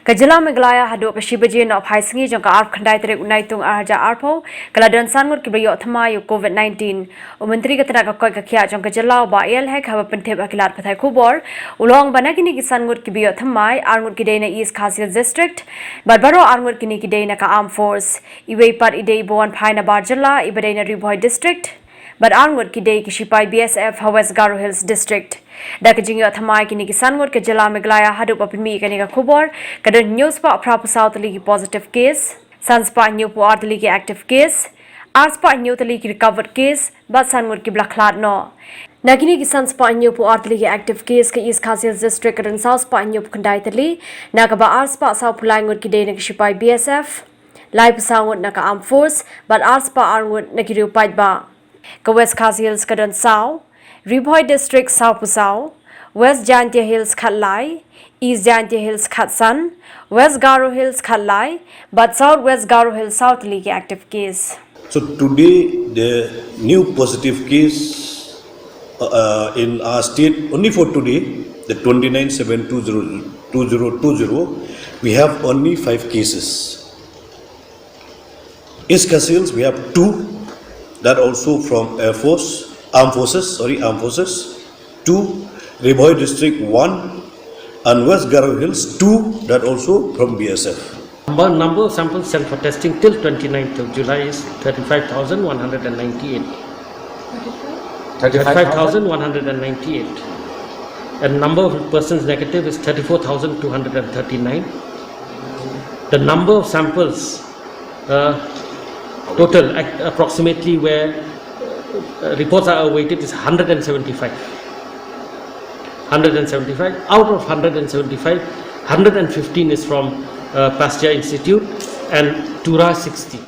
Kajala Meglaya HADUH Kashibaji of High Singi Jonka Arp Kandaitre Unaitung Arja Arpo, Kaladan Sanmur Kibayo Thamayo COVID-19, Umantri Katanaka Koikakia Jonka Jalao ba Elhek have a pentep Akilat Patai Kubor, Ulong Banakini Sanmur Kibayo Thamai, Armur Kidena East Khasi District, Barbaro Armur Kinikidena Ka Armed Force, Iwe Par Ide Boan Pina Barjala, Ibadena Riboy District, but Armur Kide Kishipai BSF Hawes Garo Hills District. Dakajing Thamai Kini Sanmur Kajala Meglaya HADUH Papimi Kanika Kubor, Kadan News Pa Prap South League positive case, Sunspa New Puart League active case, Arspa New League recovered case, but Sanmur Ki Blacklat no. Nagini Sunspa New Puart League active case Ka East Khasi District and South Spa New Kandaitali, Nagaba Arspa South Pulangur Kidena Kishipai BSF, Live Sound Naka Armed Force, but Arspa Armwood Nakiru Paidba, Ka West Khasi Hills Kadan South. Riboy District South Pusau, West Jantia Hills Khatlai, East Jantia Hills Khatsan, West Garo Hills Khatlai, but South West Garo Hills South League active case. So today the new positive case in our state only for today, the 29/7/2020, we have only 5 cases. East Khasi Hills we have 2, that also from Armed Forces, 2, Riboy District 1, and West Garo Hills 2, that also from BSF. Number of samples sent for testing till 29th of July is 35,198. 35,198. And number of persons negative is 34,239. The number of samples total approximately where reports are awaited is 175. 175. Out of 175, 115 is from Pasteur Institute and Tura 60.